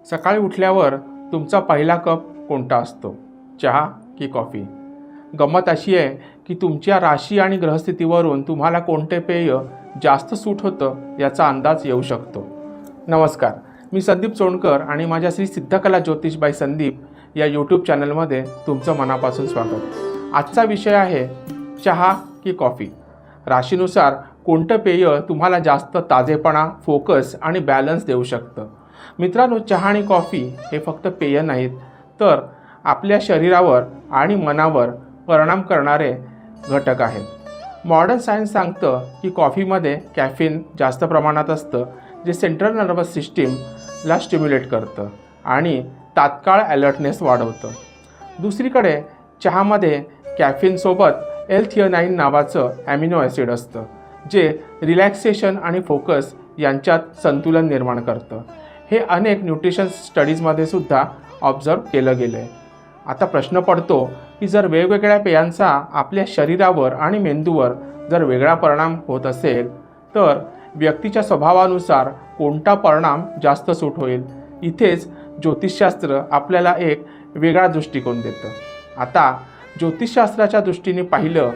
सकाळी उठल्यावर तुमचा पहिला कप कोणता असतो? चहा की कॉफी? गंमत अशी आहे की तुमच्या राशी आणि ग्रहस्थितीवरून तुम्हाला कोणते पेय जास्त सूट होतं याचा अंदाज येऊ शकतो. नमस्कार, मी संदीप चोंडकर आणि माझ्या श्री सिद्धकला ज्योतिषबाई संदीप या यूट्यूब चॅनलमध्ये तुमचं मनापासून स्वागत. आजचा विषय आहे चहा की कॉफी. राशीनुसार कोणतं पेय तुम्हाला जास्त ताजेपणा, फोकस आणि बॅलन्स देऊ शकतं. मित्रांनो, चहा आणि कॉफी हे फक्त पेय नाहीत, तर आपल्या शरीरावर आणि मनावर परिणाम करणारे घटक आहेत. मॉडर्न सायन्स सांगतं की कॉफीमध्ये कॅफीन जास्त प्रमाणात असतं, जे सेंट्रल नर्वस सिस्टीमला स्टिम्युलेट करतं आणि तात्काळ अलर्टनेस वाढवतं. दुसरीकडे चहामध्ये कॅफीनसोबत L-थिओनाइन नावाचं ॲमिनो ॲसिड असतं, जे रिलॅक्सेशन आणि फोकस यांच्यात संतुलन निर्माण करतं. हे अनेक न्यूट्रिशन स्टडीजमध्ये सुद्धा ऑब्झर्व केलं गेलं आहे. आता प्रश्न पडतो की जर वेगवेगळ्या पेयांचा आपल्या शरीरावर आणि मेंदूवर जर वेगळा परिणाम होत असेल, तर व्यक्तीच्या स्वभावानुसार कोणता परिणाम जास्त सूट होईल? इथेच ज्योतिषशास्त्र आपल्याला एक वेगळा दृष्टिकोन देतं. आता ज्योतिषशास्त्राच्या दृष्टीने पाहिलं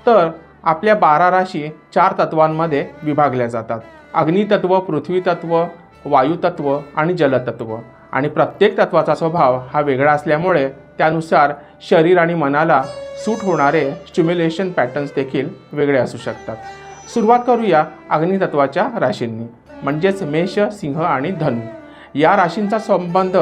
तर आपल्या 12 राशी 4 तत्वांमध्ये विभागल्या जातात: अग्नितत्व, पृथ्वीतत्व, वायुतत्व आणि जलतत्व. आणि प्रत्येक तत्वाचा स्वभाव हा वेगळा असल्यामुळे त्यानुसार शरीर आणि मनाला सूट होणारे स्टिम्युलेशन पॅटर्न्स देखील वेगळे असू शकतात. सुरुवात करूया अग्नितत्वाच्या राशींनी, म्हणजेच मेष, सिंह आणि धनु. या राशींचा संबंध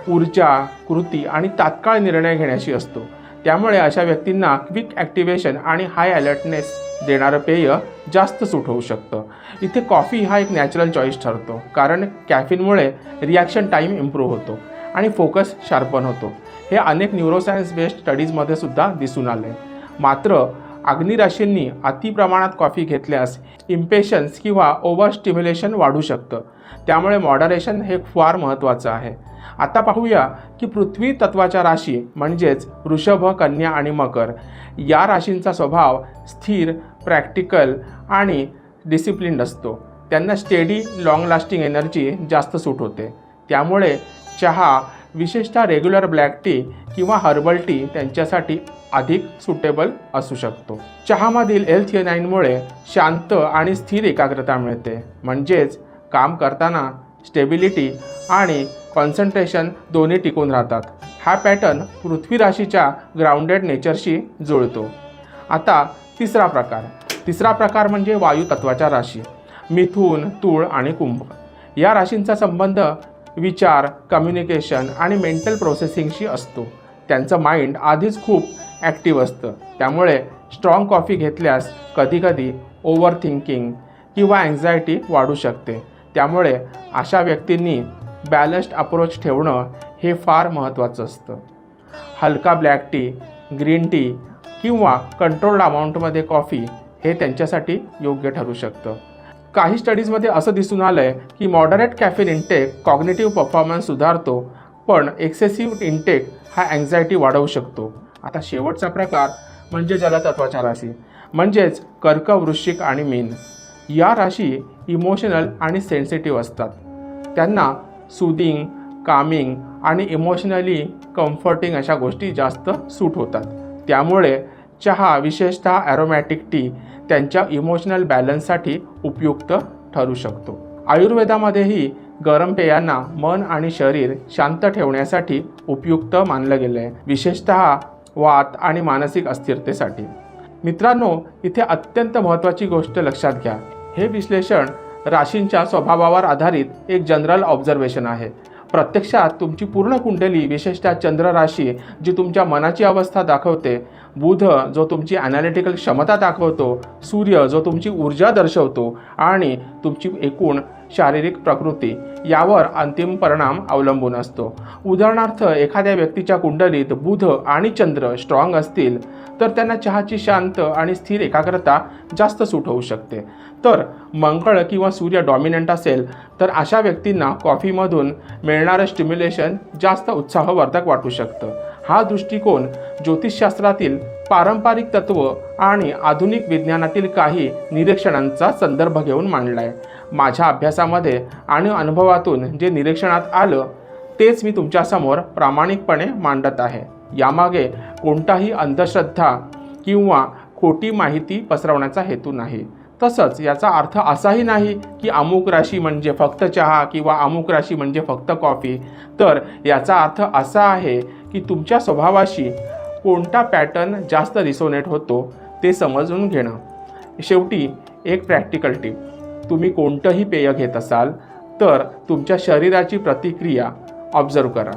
ऊर्जा, कृती आणि तात्काळ निर्णय घेण्याशी असतो. त्यामुळे अशा व्यक्तींना क्विक ॲक्टिवेशन आणि हाय अलर्टनेस देणारं पेय जास्त सूट होऊ शकतं. इथे कॉफी हा एक नॅचरल चॉईस ठरतो, कारण कॅफीनमुळे रिॲक्शन टाईम इम्प्रूव्ह होतो आणि फोकस शार्पन होतो. हे अनेक न्यूरोसायन्स बेस्ड स्टडीजमध्ये सुद्धा दिसून आले. मात्र अग्निराशींनी अति प्रमाणात कॉफी घेतल्यास इम्पेशन्स किंवा ओव्हर स्टिम्युलेशन वाढू शकतं. त्यामुळे मॉडरेशन हे फार महत्त्वाचं आहे. आता पाहूया की पृथ्वी तत्वाच्या राशी म्हणजेच वृषभ, कन्या आणि मकर या राशींचा स्वभाव स्थिर, प्रॅक्टिकल आणि डिसिप्लिन्ड असतो. त्यांना स्टेडी, लाँग लास्टिंग एनर्जी जास्त सूट होते. त्यामुळे चहा, विशेषतः रेग्युलर ब्लॅक टी किंवा हर्बल टी त्यांच्यासाठी अधिक सुटेबल असू शकतो. चहामधील L-थिओनाइनमुळे शांत आणि स्थिर एकाग्रता मिळते, म्हणजेच काम करताना स्टेबिलिटी आणि कॉन्सन्ट्रेशन दोन्ही टिकून राहतात. हा पॅटर्न पृथ्वी राशीच्या ग्राउंडेड नेचरशी जुळतो. आता तिसरा प्रकार म्हणजे वायू तत्वाच्या राशी, मिथुन, तूळ आणि कुंभ. या राशींचा संबंध विचार, कम्युनिकेशन आणि मेंटल प्रोसेसिंगशी असतो. त्यांचं माइंड आधीच खूप ॲक्टिव्ह असतं. त्यामुळे स्ट्रॉंग कॉफी घेतल्यास कधीकधी ओव्हर थिंकिंग किंवा अँझायटी वाढू शकते. त्यामुळे अशा व्यक्तींनी बॅलन्स्ड अप्रोच ठेवणं हे फार महत्त्वाचं असतं. हलका ब्लॅक टी, ग्रीन टी किंवा कंट्रोल्ड अमाऊंटमध्ये कॉफी हे त्यांच्यासाठी योग्य ठरू शकतं. काही स्टडीजमध्ये असं दिसून आलं आहे की moderate caffeine intake cognitive performance सुधारतो, पण एक्सेसिव्ह इंटेक हा अँझायटी वाढवू शकतो. आता शेवटचा प्रकार म्हणजे जलतत्वाच्या राशी, म्हणजेच कर्क, वृश्चिक आणि मीन. या राशी इमोशनल आणि सेन्सिटिव्ह असतात. त्यांना सूदिंग, कामिंग आणि इमोशनली कम्फर्टिंग अशा गोष्टी जास्त सूट होतात. त्यामुळे चहा, विशेषतः ॲरोमॅटिक टी, त्यांच्या इमोशनल बॅलन्ससाठी उपयुक्त ठरू शकतो. आयुर्वेदामध्येही गरम पेयांना मन आणि शरीर शांत ठेवण्यासाठी उपयुक्त मानलं गेलं आहे, विशेषतः वात आणि मानसिक अस्थिरतेसाठी. मित्रांनो, इथे अत्यंत महत्त्वाची गोष्ट लक्षात घ्या. हे विश्लेषण राशींच्या स्वभावावर आधारित एक जनरल ऑब्झर्वेशन आहे. प्रत्यक्षात तुमची पूर्ण कुंडली, विशेषतः चंद्र राशी जी तुमच्या मनाची अवस्था दाखवते, बुध जो तुमची ॲनालिटिकल क्षमता दाखवतो, सूर्य जो तुमची ऊर्जा दर्शवतो आणि तुमची एकूण शारीरिक प्रकृती यावर अंतिम परिणाम अवलंबून असतो. उदाहरणार्थ, एखाद्या व्यक्तीच्या कुंडलीत बुध आणि चंद्र स्ट्रॉंग असतील तर त्यांना चहाची शांत आणि स्थिर एकाग्रता जास्त सूट होऊ शकते. तर मंगळ किंवा सूर्य डॉमिनंट असेल तर अशा व्यक्तींना कॉफीमधून मिळणारं स्टिम्युलेशन जास्त उत्साहवर्धक वाटू शकतं. हा दृष्टिकोन ज्योतिषशास्त्रातील पारंपरिक तत्व आणि आधुनिक विज्ञानातील काही निरीक्षणांचा संदर्भ घेऊन मांडला आहे. माझ्या अभ्यासामध्ये आणि अनुभवातून जे निरीक्षणात आलं तेच मी तुमच्यासमोर प्रामाणिकपणे मांडत आहे. यामागे कोणताही अंधश्रद्धा किंवा खोटी माहिती पसरवण्याचा हेतू नाही. तसंच याचा अर्थ असाही नाही की अमुक राशी म्हणजे फक्त चहा किंवा अमुक राशी म्हणजे फक्त कॉफी. तर याचा अर्थ असा आहे की तुमच्या स्वभावाशी कोणता पॅटर्न जास्त रिसोनेट होतो ते समजून घेणं. शेवटी एक प्रॅक्टिकल टिप, तुम्ही कोणतंही पेय घेत असाल तर तुमच्या शरीराची प्रतिक्रिया ऑब्झर्व करा.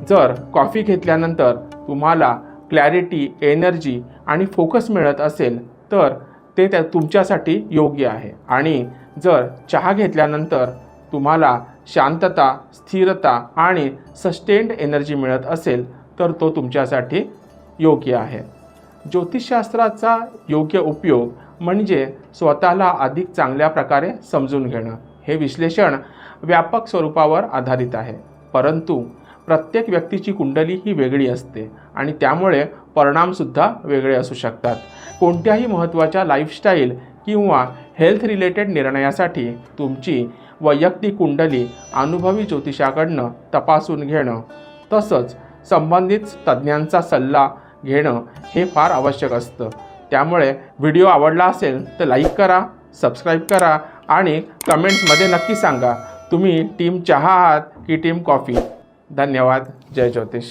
जर कॉफी घेतल्यानंतर तुम्हाला क्लॅरिटी, एनर्जी आणि फोकस मिळत असेल तर ते तुमच्यासाठी योग्य आहे. आणि जर चहा घेतल्यानंतर तुम्हाला शांतता, स्थिरता आणि सस्टेन्ड एनर्जी मिळत असेल तर तो तुमच्यासाठी योग्य आहे. ज्योतिषशास्त्राचा योग्य उपयोग म्हणजे स्वतःला अधिक चांगल्या प्रकारे समजून घेणं. हे विश्लेषण व्यापक स्वरूपावर आधारित आहे, परंतु प्रत्येक व्यक्तीची कुंडली ही वेगळी असते आणि त्यामुळे परिणामसुद्धा वेगळे असू शकतात. कोणत्याही महत्त्वाच्या लाईफस्टाईल किंवा हेल्थ रिलेटेड निर्णयासाठी तुमची वैयक्तिक कुंडली अनुभवी ज्योतिषाकडनं तपासून घेणं तसंच संबंधित तज्ज्ञांचा सल्ला घेणं हे फार आवश्यक असतं. त्यामुळे व्हिडिओ आवडला असेल तर लाईक करा, सबस्क्राईब करा आणि कमेंट्समध्ये नक्की सांगा तुम्ही टीम चहा आहात की टीम कॉफी. धन्यवाद. जय ज्योतिष.